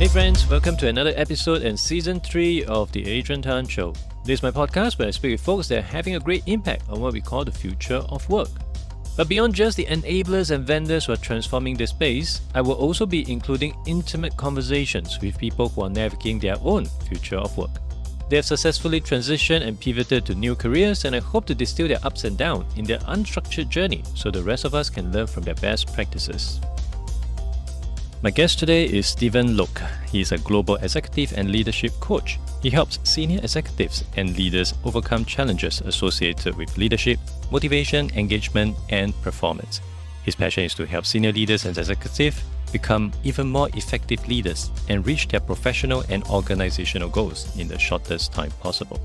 friends, welcome to another episode in Season 3 of The Adrian Tan Show. This is my podcast where I speak with folks that are having a great impact on what we call the future of work. But beyond just the enablers and vendors who are transforming this space, I will also be including intimate conversations with people who are navigating their own future of work. They have successfully transitioned and pivoted to new careers, and I hope to distill their ups and downs in their unstructured journey so the rest of us can learn from their best practices. My guest today is Stephen Loke. He is a global executive and leadership coach. He helps senior executives and leaders overcome challenges associated with leadership, motivation, engagement, and performance. His passion is to help senior leaders and executives become even more effective leaders and reach their professional and organizational goals in the shortest time possible.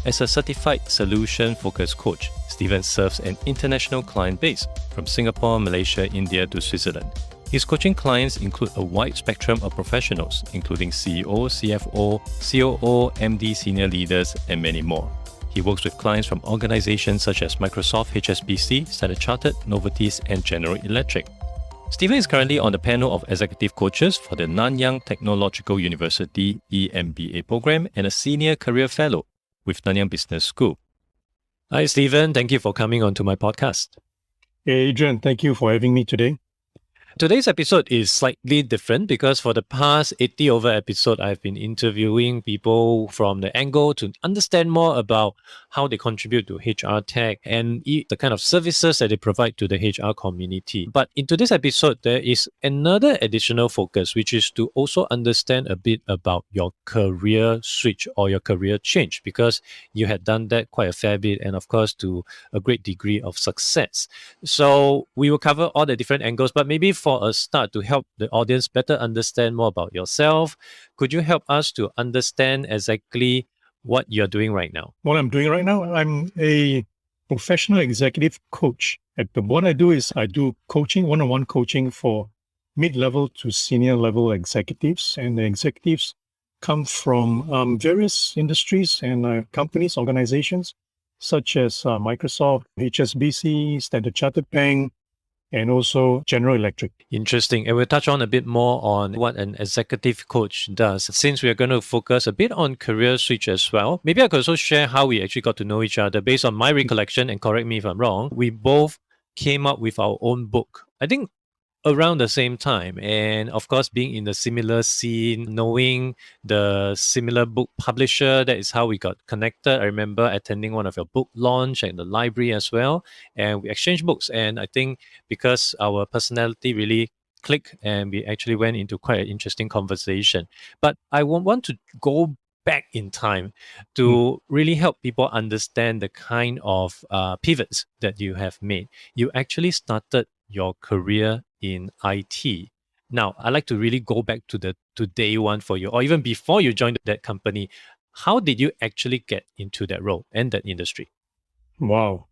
As a certified solution-focused coach, Stephen serves an international client base from Singapore, Malaysia, India to Switzerland. His coaching clients include a wide spectrum of professionals, including CEO, CFO, COO, MD, senior leaders, and many more. He works with clients from organizations such as Microsoft, HSBC, Standard Chartered, Novartis, and General Electric. Stephen is currently on the panel of executive coaches for the Nanyang Technological University EMBA program and a senior career fellow with Nanyang Business School. Hi, Stephen. Thank you for coming onto my podcast. Hey, Adrian. Thank you for having me today. Today's episode is slightly different because for the past 80 over episode, I've been interviewing people from the angle to understand more about how they contribute to HR tech and the kind of services that they provide to the HR community. But in today's episode, there is another additional focus, which is to also understand a bit about your career switch or your career change, because you had done that quite a fair bit and of course to a great degree of success. So we will cover all the different angles, but maybe for a start, to help the audience better understand more about yourself, could you help us to understand exactly what you're doing right now? What I'm doing right now, I'm a professional executive coach. What I do is I do coaching, one-on-one coaching for mid-level to senior level executives. And the executives come from various industries and companies, organizations, such as Microsoft, HSBC, Standard Chartered Bank, and also General Electric. Interesting. And we'll touch on a bit more on what an executive coach does, since we are going to focus a bit on career switch as well. Maybe I could also share how we actually got to know each other. Based on my recollection, and correct me if I'm wrong, we both came up with our own book, I think around the same time. And of course, being in the similar scene, knowing the similar book publisher, that is how we got connected. I remember attending one of your book launch at the library as well. And we exchanged books. And I think because our personality really clicked and we actually went into quite an interesting conversation. But I want to go back in time to really help people understand the kind of pivots that you have made. You actually started your career in IT. Now, I'd like to really go back to day one for you, or even before you joined that company. How did you actually get into that role and that industry? Wow.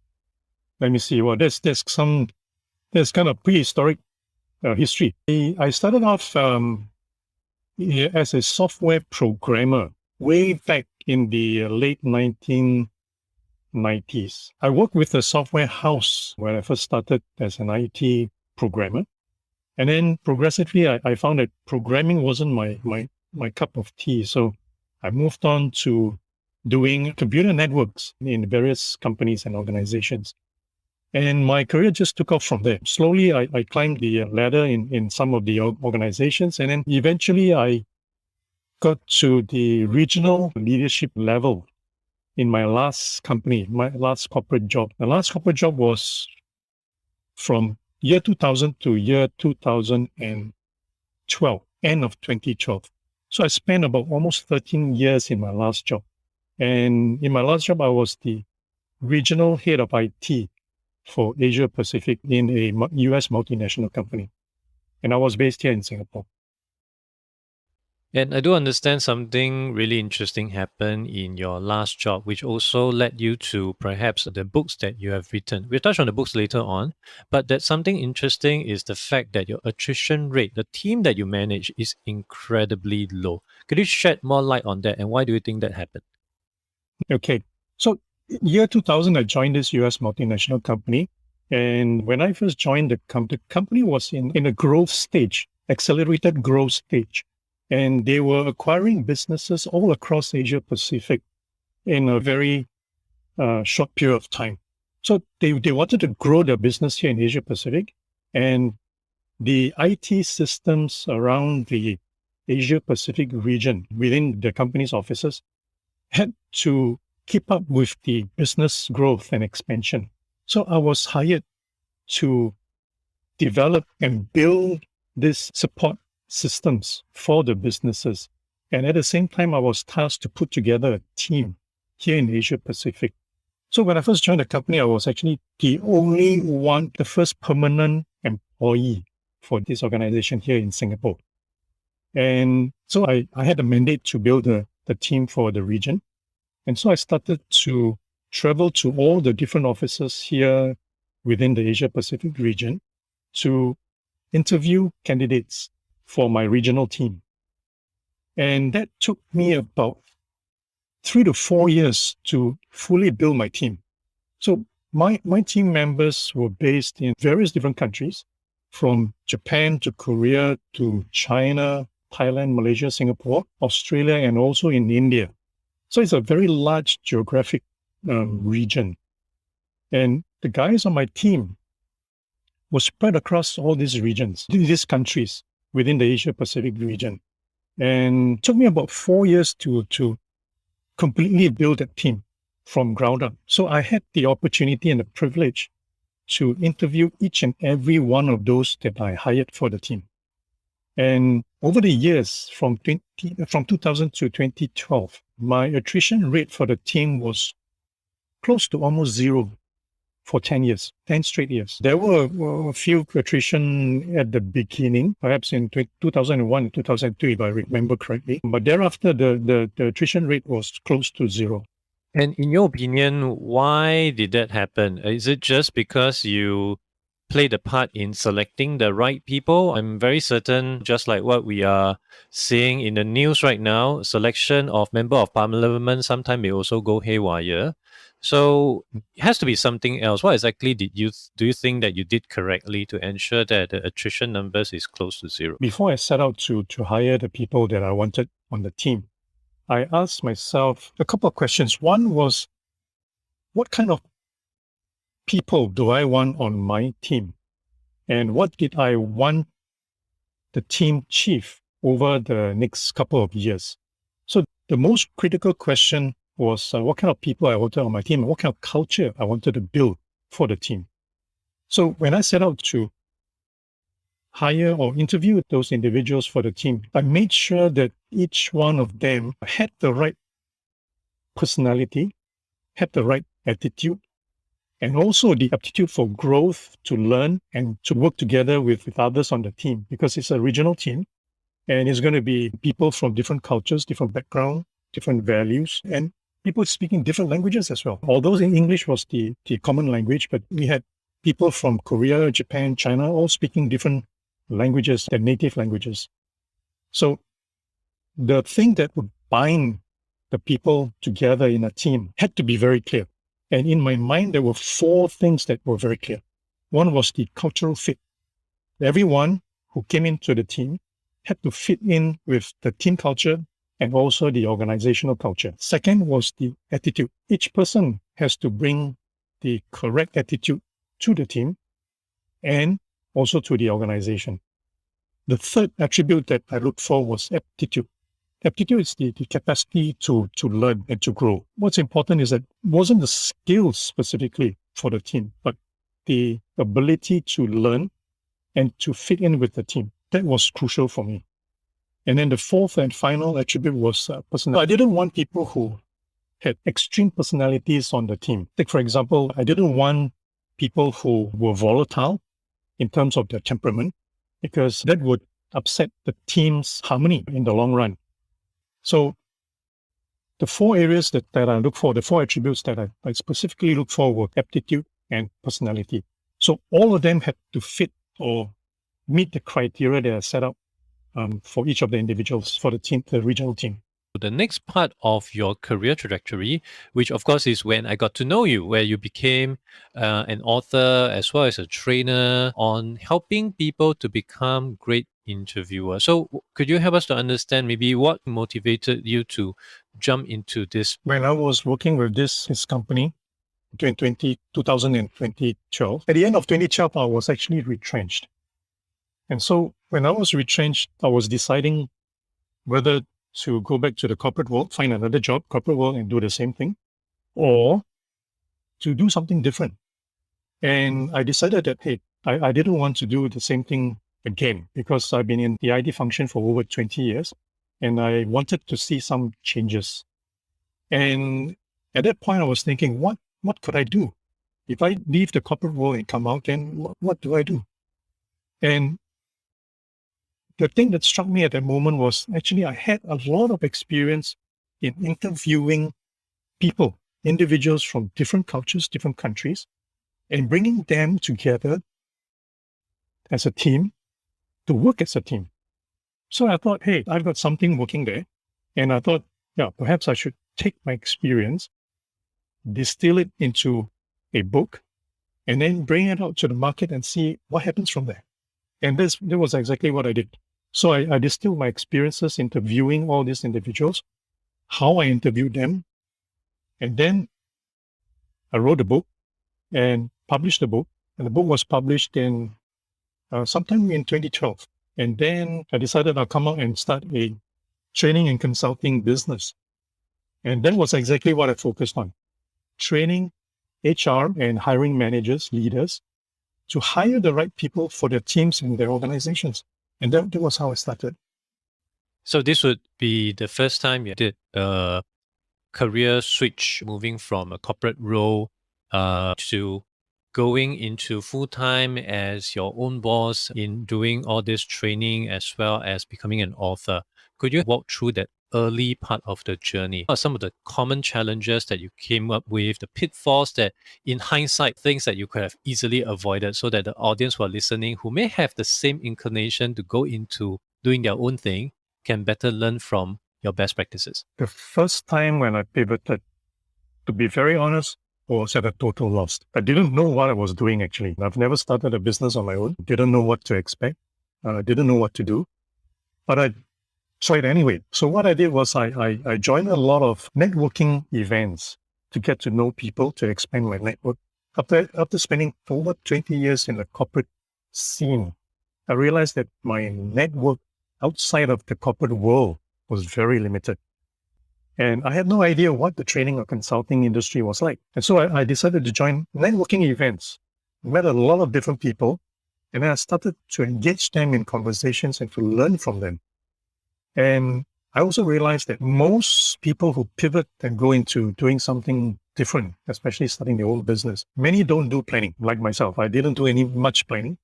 Let me see. Well, there's kind of prehistoric history. I started off as a software programmer way back in the late 1990s. I worked with a software house when I first started as an IT programmer. And then progressively, I found that programming wasn't my cup of tea. So I moved on to doing computer networks in various companies and organizations. And my career just took off from there. Slowly, I climbed the ladder in some of the organizations. And then eventually, I got to the regional leadership level in my last company, my last corporate job. The last corporate job was from year 2000 to year 2012, end of 2012. So I spent about almost 13 years in my last job. And in my last job, I was the regional head of IT for Asia Pacific in a US multinational company. And I was based here in Singapore. And I do understand something really interesting happened in your last job, which also led you to perhaps the books that you have written. We'll touch on the books later on, but that something interesting is the fact that your attrition rate, the team that you manage, is incredibly low. Could you shed more light on that, and why do you think that happened? Okay. So year 2000, I joined this US multinational company. And when I first joined the company was in a growth stage, accelerated growth stage. And they were acquiring businesses all across Asia Pacific in a very short period of time. So they wanted to grow their business here in Asia Pacific, and the IT systems around the Asia Pacific region within the company's offices had to keep up with the business growth and expansion. So I was hired to develop and build these support systems for the businesses. And at the same time, I was tasked to put together a team here in Asia Pacific. So when I first joined the company, I was actually the only one, the first permanent employee for this organization here in Singapore. And so I had a mandate to build the team for the region. And so I started to travel to all the different offices here within the Asia Pacific region to interview candidates for my regional team. And that took me about 3 to 4 years to fully build my team. So my team members were based in various different countries, from Japan to Korea to China, Thailand, Malaysia, Singapore, Australia, and also in India. So it's a very large geographic region. And the guys on my team were spread across all these regions, these countries within the Asia Pacific region. And it took me about 4 years to completely build that team from ground up. So I had the opportunity and the privilege to interview each and every one of those that I hired for the team. And over the years, from 2000 to 2012, my attrition rate for the team was close to almost zero for 10 years, 10 straight years. There were a few attrition at the beginning, perhaps in 2001, 2003, if I remember correctly. But thereafter, the attrition rate was close to zero. And in your opinion, why did that happen? Is it just because you played a part in selecting the right people? I'm very certain, just like what we are seeing in the news right now, selection of member of parliament sometimes may also go haywire. So it has to be something else. What exactly do you think that you did correctly to ensure that the attrition numbers is close to zero? Before I set out to hire the people that I wanted on the team, I asked myself a couple of questions. One was, what kind of people do I want on my team? And what did I want the team achieve over the next couple of years? So the most critical question was what kind of people I wanted on my team and what kind of culture I wanted to build for the team. So when I set out to hire or interview those individuals for the team, I made sure that each one of them had the right personality, had the right attitude, and also the aptitude for growth, to learn and to work together with others on the team, because it's a regional team and it's going to be people from different cultures, different background, different values, and people speaking different languages as well. Although English was the common language, but we had people from Korea, Japan, China, all speaking different languages, their native languages. So the thing that would bind the people together in a team had to be very clear. And in my mind, there were 4 things that were very clear. One was the cultural fit. Everyone who came into the team had to fit in with the team culture and also the organizational culture. Second was the attitude. Each person has to bring the correct attitude to the team and also to the organization. The third attribute that I looked for was aptitude. Aptitude is the capacity to learn and to grow. What's important is that it wasn't the skills specifically for the team, but the ability to learn and to fit in with the team. That was crucial for me. And then the fourth and final attribute was personality. I didn't want people who had extreme personalities on the team. Like, for example, I didn't want people who were volatile in terms of their temperament, because that would upset the team's harmony in the long run. So the 4 areas that I look for, the 4 attributes that I specifically look for were aptitude and personality. So all of them had to fit or meet the criteria that I set up for each of the individuals for the team, the regional team. The next part of your career trajectory, which of course is when I got to know you, where you became an author as well as a trainer on helping people to become great interviewers. So could you help us to understand maybe what motivated you to jump into this? When I was working with this company in 2012, at the end of 2012, I was actually retrenched. And so when I was retrenched, I was deciding whether to go back to the corporate world, find another job, corporate world, and do the same thing, or to do something different. And I decided that, hey, I didn't want to do the same thing again because I've been in the IT function for over 20 years and I wanted to see some changes. And at that point, I was thinking, what could I do? If I leave the corporate world and come out, then what do I do? And the thing that struck me at that moment was actually I had a lot of experience in interviewing people, individuals from different cultures, different countries, and bringing them together as a team to work as a team. So I thought, hey, I've got something working there. And I thought, yeah, perhaps I should take my experience, distill it into a book, and then bring it out to the market and see what happens from there. And that was exactly what I did. So I distilled my experiences interviewing all these individuals, how I interviewed them, and then I wrote a book and published the book. And the book was published in sometime in 2012. And then I decided I'll come out and start a training and consulting business. And that was exactly what I focused on. Training HR and hiring managers, leaders, to hire the right people for their teams and their organizations. And that was how I started. So this would be the first time you did a career switch, moving from a corporate role to going into full-time as your own boss in doing all this training as well as becoming an author. Could you walk through that early part of the journey? What are some of the common challenges that you came up with, the pitfalls that in hindsight, things that you could have easily avoided so that the audience who are listening who may have the same inclination to go into doing their own thing can better learn from your best practices? The first time when I pivoted, to be very honest, was at a total loss. I didn't know what I was doing actually. I've never started a business on my own. Didn't know what to expect. Didn't know what to do. But I tried anyway. So what I did was I joined a lot of networking events to get to know people, to expand my network. After spending over 20 years in the corporate scene, I realized that my network outside of the corporate world was very limited. And I had no idea what the training or consulting industry was like. And so I decided to join networking events. I met a lot of different people, and then I started to engage them in conversations and to learn from them. And I also realized that most people who pivot and go into doing something different, especially starting their own business, many don't do planning, like myself. I didn't do much planning.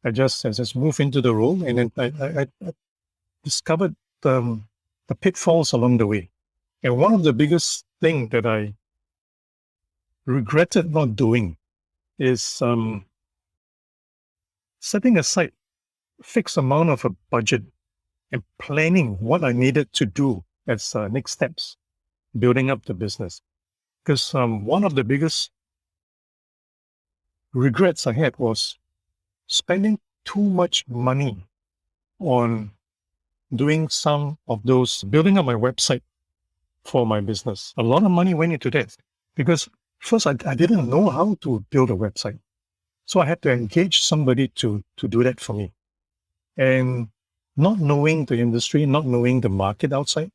I just moved into the role, and then I discovered the pitfalls along the way. And one of the biggest things that I regretted not doing is setting aside a fixed amount of a budget and planning what I needed to do as next steps, building up the business. Because one of the biggest regrets I had was spending too much money on doing some of those, building up my website for my business. A lot of money went into that because first I didn't know how to build a website. So I had to engage somebody to do that for me. And not knowing the industry, not knowing the market outside,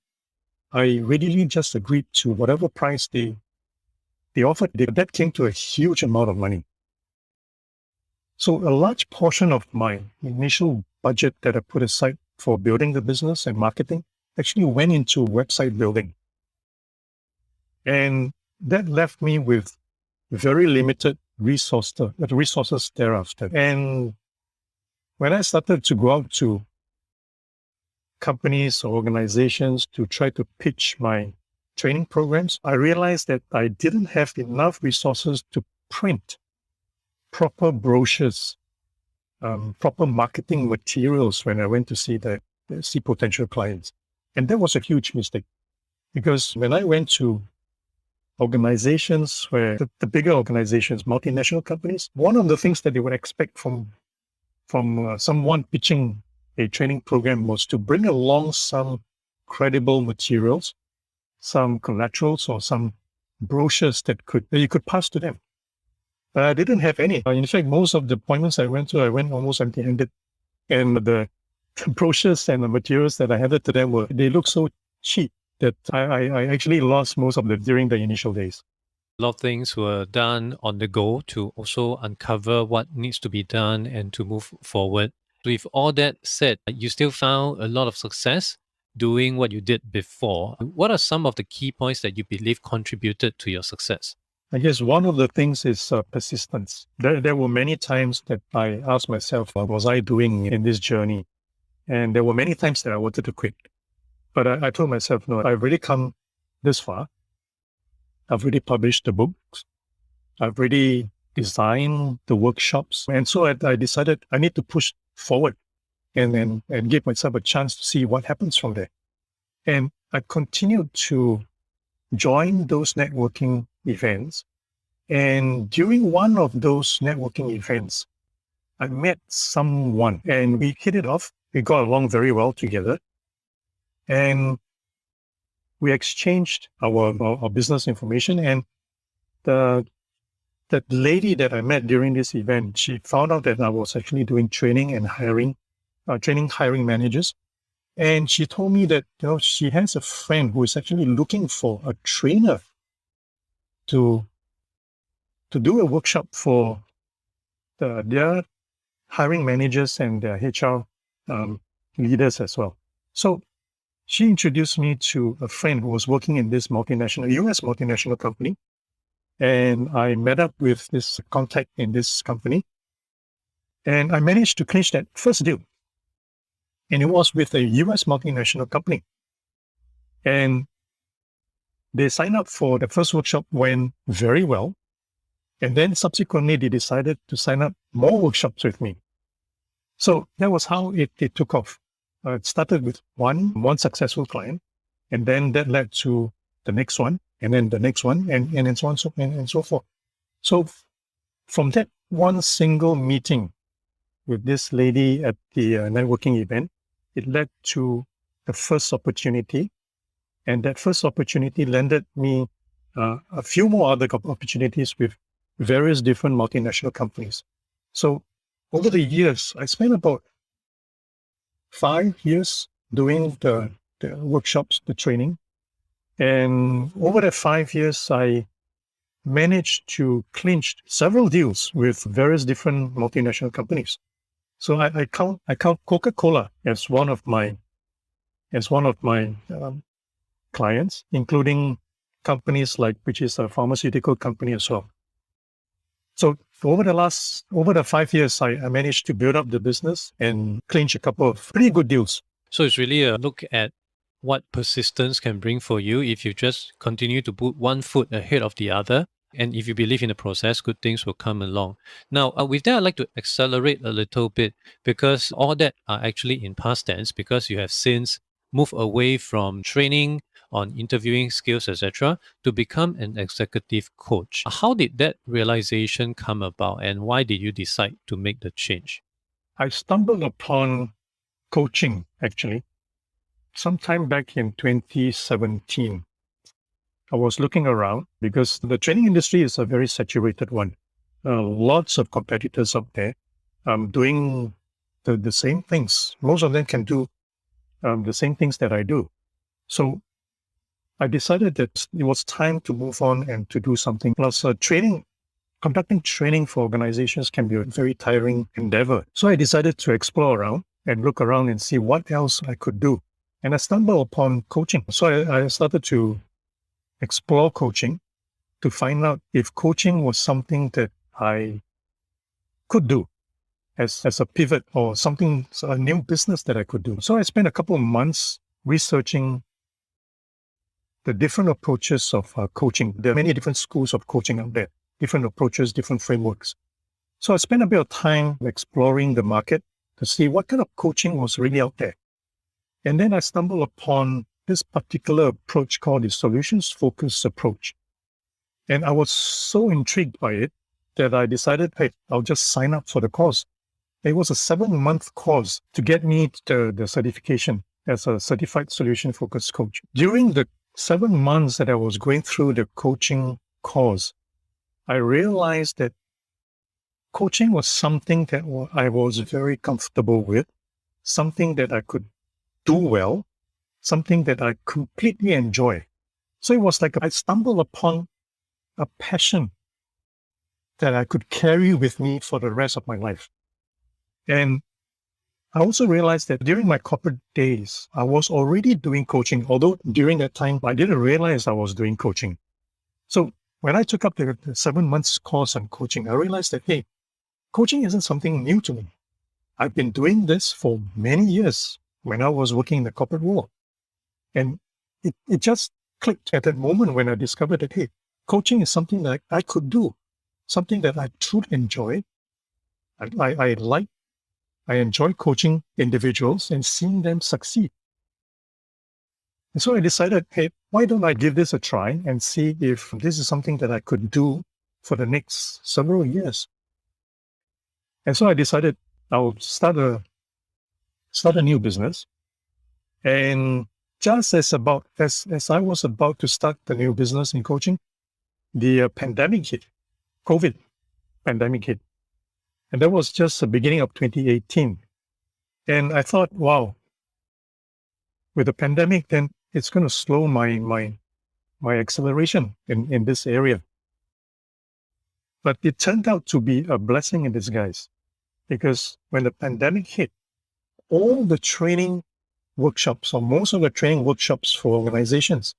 I readily just agreed to whatever price they offered. That came to a huge amount of money. So a large portion of my initial budget that I put aside for building the business and marketing actually went into website building. And that left me with very limited resources thereafter. And when I started to go out to companies or organizations to try to pitch my training programs, I realized that I didn't have enough resources to print proper brochures, proper marketing materials when I went to see potential clients. And that was a huge mistake. Because when I went to organizations where the bigger organizations, multinational companies, one of the things that they would expect from someone pitching a training program was to bring along some credible materials, some collaterals, or some brochures that you could pass to them. But I didn't have any. In fact, most of the appointments I went to, I went almost empty-handed, and the brochures and the materials that I handed to them they looked so cheap that I actually lost most of them during the initial days. A lot of things were done on the go to also uncover what needs to be done and to move forward. With all that said, you still found a lot of success doing what you did before. What are some of the key points that you believe contributed to your success? I guess one of the things is persistence. There were many times that I asked myself, what was I doing in this journey? And there were many times that I wanted to quit. But I told myself, no, I've really come this far. I've already published the books. I've already designed the workshops. And so I decided I need to push forward and give myself a chance to see what happens from there. And I continued to join those networking events. And during one of those networking events, I met someone and we hit it off. We got along very well together. And we exchanged our business information. And that lady that I met during this event, she found out that I was actually doing training and hiring managers. And she told me that, she has a friend who is actually looking for a trainer to do a workshop for their hiring managers and their HR leaders as well. So she introduced me to a friend who was working in this US multinational company. And I met up with this contact in this company. And I managed to clinch that first deal. And it was with a US multinational company. And they signed up for the first workshop, went very well. And then subsequently, they decided to sign up more workshops with me. So that was how it took off. It started with one successful client, and then that led to the next one, and then the next one, and so on and so forth. So from that one single meeting with this lady at the networking event, it led to the first opportunity, and that first opportunity landed me a few more other opportunities with various different multinational companies. So over the years, I spent about 5 years doing the workshops, the training. And over the 5 years, I managed to clinch several deals with various different multinational companies. So I count Coca-Cola as one of my clients, including companies which is a pharmaceutical company as well. So over the 5 years, I managed to build up the business and clinch a couple of pretty good deals. So it's really a look at what persistence can bring for you if you just continue to put one foot ahead of the other. And if you believe in the process, good things will come along. Now, with that, I'd like to accelerate a little bit because all that are actually in past tense because you have since moved away from training on interviewing skills, etc., to become an executive coach. How did that realization come about and why did you decide to make the change? I stumbled upon coaching, actually, sometime back in 2017. I was looking around because the training industry is a very saturated one. Lots of competitors out there doing the same things. Most of them can do the same things that I do. So I decided that it was time to move on and to do something. Plus, conducting training for organizations can be a very tiring endeavor. So I decided to explore around and look around and see what else I could do. And I stumbled upon coaching. So I started to explore coaching to find out if coaching was something that I could do as a pivot or a new business that I could do. So I spent a couple of months researching the different approaches of coaching. There are many different schools of coaching out there, different approaches, different frameworks. So I spent a bit of time exploring the market to see what kind of coaching was really out there. And then I stumbled upon this particular approach called the solutions-focused approach. And I was so intrigued by it that I decided, hey, I'll just sign up for the course. It was a 7-month course to get me the certification as a certified solution-focused coach. During the 7 months that I was going through the coaching course, I realized that coaching was something that I was very comfortable with, something that I could do well, something that I completely enjoy. So it was like I stumbled upon a passion that I could carry with me for the rest of my life. And I also realized that during my corporate days, I was already doing coaching, although during that time, I didn't realize I was doing coaching. So when I took up the 7 months course on coaching, I realized that, hey, coaching isn't something new to me. I've been doing this for many years when I was working in the corporate world. And it just clicked at that moment when I discovered that, hey, coaching is something that I could do, something that I truly enjoy. I enjoy coaching individuals and seeing them succeed. And so I decided, hey, why don't I give this a try and see if this is something that I could do for the next several years. And so I decided I'll start a new business. And just as I was about to start the new business in coaching, the pandemic hit, COVID pandemic hit. And that was just the beginning of 2018. And I thought, wow, with the pandemic, then it's going to slow my acceleration in this area. But it turned out to be a blessing in disguise, because when the pandemic hit, all the training workshops, or most of the training workshops for organizations,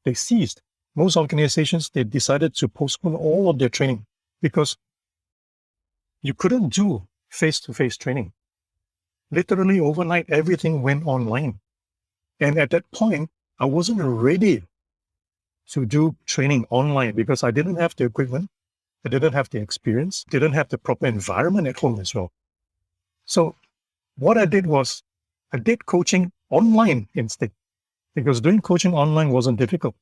they ceased. Most organizations, they decided to postpone all of their training because you couldn't do face-to-face training. Literally overnight, everything went online. And at that point, I wasn't ready to do training online because I didn't have the equipment, I didn't have the experience, didn't have the proper environment at home as well. So what I did was I did coaching online instead, because doing coaching online wasn't difficult.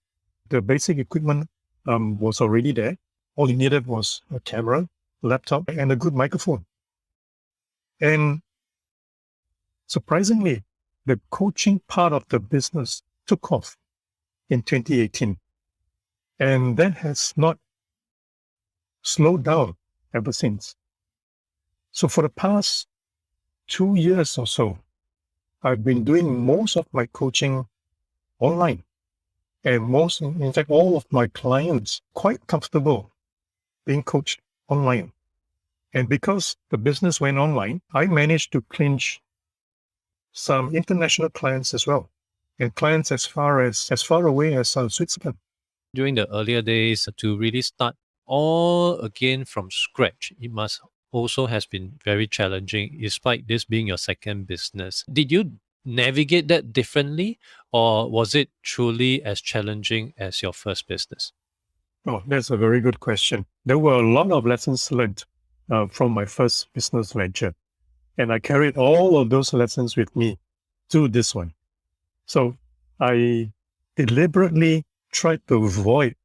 The basic equipment was already there. All you needed was a camera, laptop, and a good microphone. And surprisingly, the coaching part of the business took off in 2018. And that has not slowed down ever since. So for the past 2 years or so, I've been doing most of my coaching online. And in fact, all of my clients quite comfortable being coached online. And because the business went online, I managed to clinch some international clients as well, and clients as far away as Switzerland. During the earlier days, to really start all again from scratch, it must also has been very challenging, despite this being your second business. Did you navigate that differently, or was it truly as challenging as your first business? Oh, that's a very good question. There were a lot of lessons learned from my first business venture. And I carried all of those lessons with me to this one. So I deliberately tried to avoid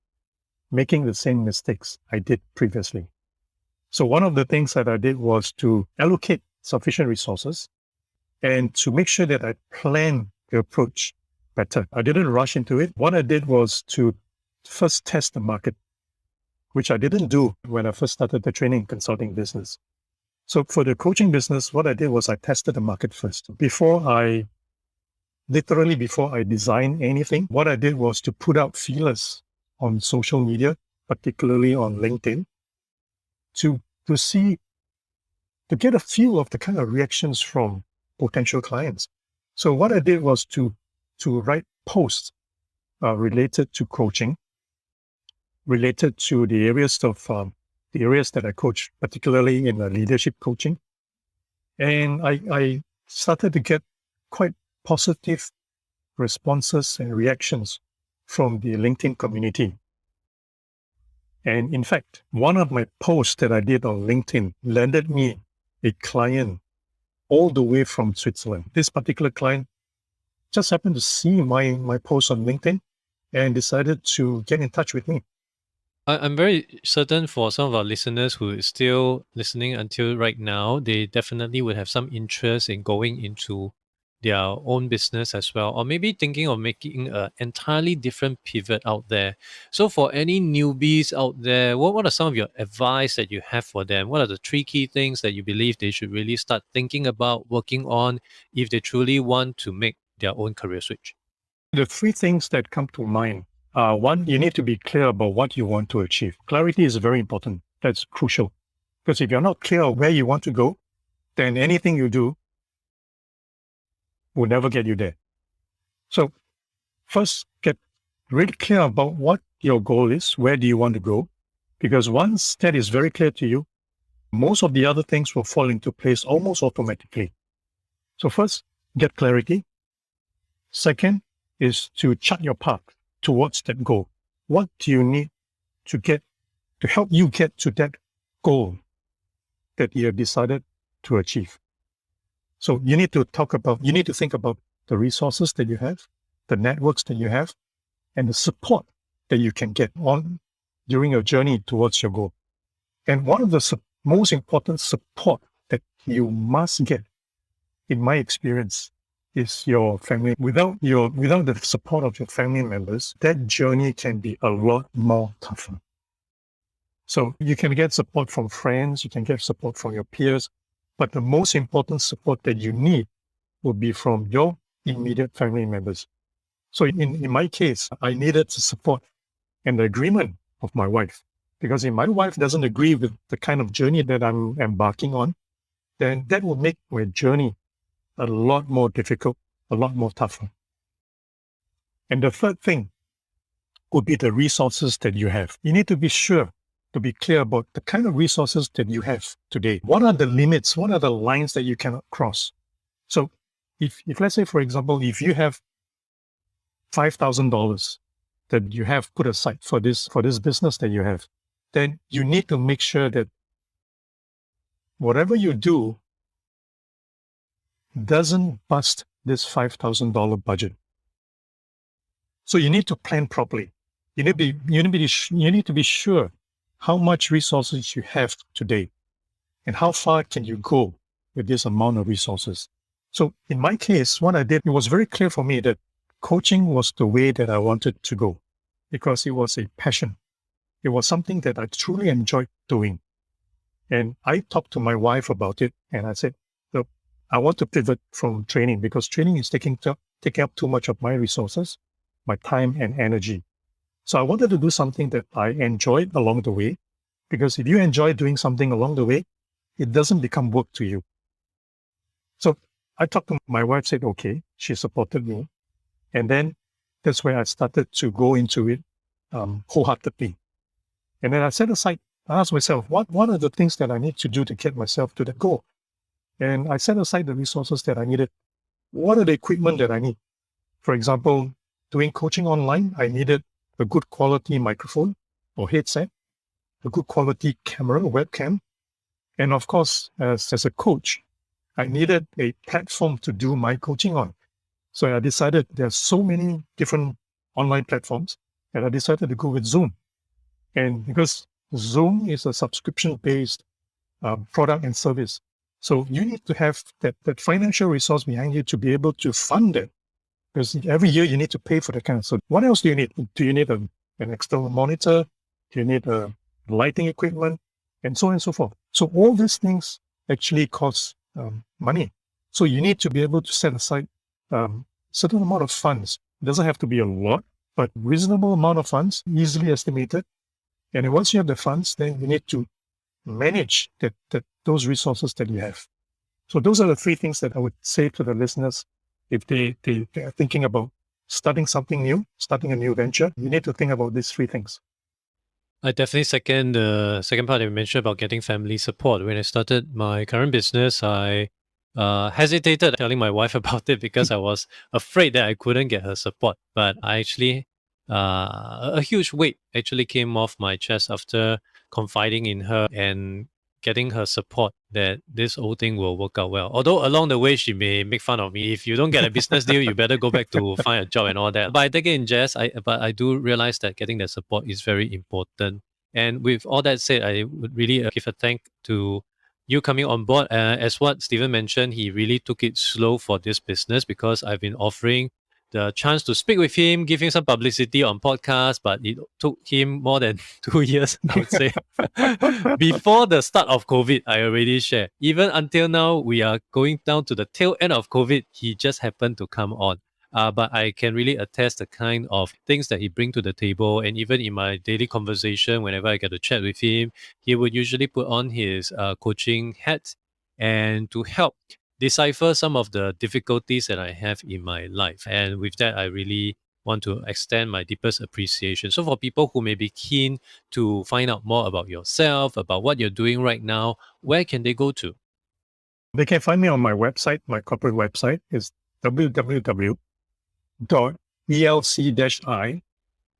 making the same mistakes I did previously. So one of the things that I did was to allocate sufficient resources and to make sure that I plan the approach better. I didn't rush into it. What I did was to first test the market, which I didn't do when I first started the training consulting business. So for the coaching business, what I did was I tested the market first. Before I designed anything, what I did was to put out feelers on social media, particularly on LinkedIn, to get a feel of the kind of reactions from potential clients. So what I did was to write posts related to coaching, related to the areas that I coach, particularly in leadership coaching. And I started to get quite positive responses and reactions from the LinkedIn community. And in fact, one of my posts that I did on LinkedIn landed me a client all the way from Switzerland. This particular client just happened to see my post on LinkedIn and decided to get in touch with me. I'm very certain for some of our listeners who is still listening until right now, they definitely would have some interest in going into their own business as well, or maybe thinking of making an entirely different pivot out there. So for any newbies out there, what are some of your advice that you have for them? What are the three key things that you believe they should really start thinking about working on if they truly want to make their own career switch? The three things that come to mind are: one, you need to be clear about what you want to achieve. Clarity is very important. That's crucial. Because if you're not clear of where you want to go, then anything you do will never get you there. So first, get really clear about what your goal is. Where do you want to go? Because once that is very clear to you, most of the other things will fall into place almost automatically. So first, get clarity. Second is to chart your path towards that goal. What do you need to help you get to that goal that you have decided to achieve? So you need to think about the resources that you have, the networks that you have, and the support that you can get on during your journey towards your goal. And one of the most important support that you must get, in my experience, is your family. Without the support of your family members, that journey can be a lot more tougher. So you can get support from friends, you can get support from your peers, but the most important support that you need will be from your immediate family members. So in my case, I needed the support and the agreement of my wife, because if my wife doesn't agree with the kind of journey that I'm embarking on, then that will make my journey a lot more difficult, a lot more tougher. And the third thing would be the resources that you have. You need to be sure to be clear about the kind of resources that you have today. What are the limits? What are the lines that you cannot cross? So if let's say, for example, if you have $5,000 that you have put aside for this business that you have, then you need to make sure that whatever you do doesn't bust this $5,000 budget. So you need to plan properly. You need to be sure how much resources you have today and how far can you go with this amount of resources. So in my case, what I did, it was very clear for me that coaching was the way that I wanted to go, because it was a passion. It was something that I truly enjoyed doing. And I talked to my wife about it, and I said, look, I want to pivot from training, because training is taking up too much of my resources, my time and energy. So I wanted to do something that I enjoyed along the way, because if you enjoy doing something along the way, it doesn't become work to you. So I talked to my wife, said, okay, she supported me. And then that's where I started to go into it wholeheartedly. And then I asked myself, what are the things that I need to do to get myself to that goal? And I set aside the resources that I needed. What are the equipment that I need? For example, doing coaching online, I needed a good quality microphone or headset, a good quality camera, webcam. And of course, as a coach, I needed a platform to do my coaching on. So I decided there's so many different online platforms, and I decided to go with Zoom. And because Zoom is a subscription-based product and service, so you need to have that financial resource behind you to be able to fund it. Because every year you need to pay for the kind. So what else do you need? Do you need an external monitor? Do you need lighting equipment? And so on and so forth. So all these things actually cost money. So you need to be able to set aside certain amount of funds. It doesn't have to be a lot, but reasonable amount of funds, easily estimated. And then once you have the funds, then you need to manage those resources that you have. So those are the three things that I would say to the listeners. If they are thinking about starting something new, starting a new venture, you need to think about these three things. I definitely second the second part that you mentioned about getting family support. When I started my current business, I hesitated telling my wife about it because I was afraid that I couldn't get her support. But I actually, a huge weight actually came off my chest after confiding in her and getting her support that this whole thing will work out well. Although along the way, she may make fun of me. If you don't get a business deal, you better go back to find a job and all that. But I take it in jest, but I do realize that getting that support is very important. And with all that said, I would really give a thank to you coming on board. As what Stephen mentioned, he really took it slow for this business because I've been offering the chance to speak with him, give him some publicity on podcasts, but it took him more than 2 years, I would say. Before the start of COVID, I already shared. Even until now, we are going down to the tail end of COVID. He just happened to come on. But I can really attest the kind of things that he brings to the table. And even in my daily conversation, whenever I get to chat with him, he would usually put on his coaching hat and to help decipher some of the difficulties that I have in my life. And with that, I really want to extend my deepest appreciation. So for people who may be keen to find out more about yourself, about what you're doing right now, where can they go to? They can find me on my website. My corporate website is www.elc-i.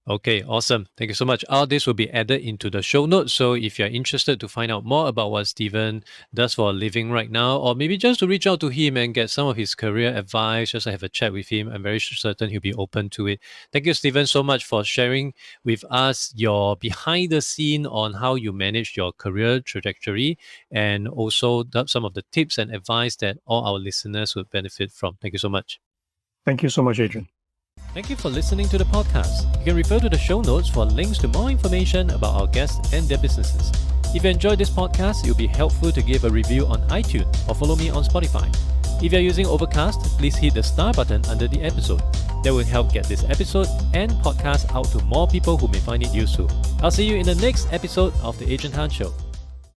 Okay, awesome. Thank you so much. All this will be added into the show notes. So if you're interested to find out more about what Stephen does for a living right now, or maybe just to reach out to him and get some of his career advice, just to have a chat with him, I'm very certain he'll be open to it. Thank you, Stephen, so much for sharing with us your behind the scene on how you manage your career trajectory and also some of the tips and advice that all our listeners would benefit from. Thank you so much. Thank you so much, Adrian. Thank you for listening to the podcast. You can refer to the show notes for links to more information about our guests and their businesses. If you enjoyed this podcast, it would be helpful to give a review on iTunes or follow me on Spotify. If you're using Overcast, please hit the star button under the episode. That will help get this episode and podcast out to more people who may find it useful. I'll see you in the next episode of The Adrian Tan Show.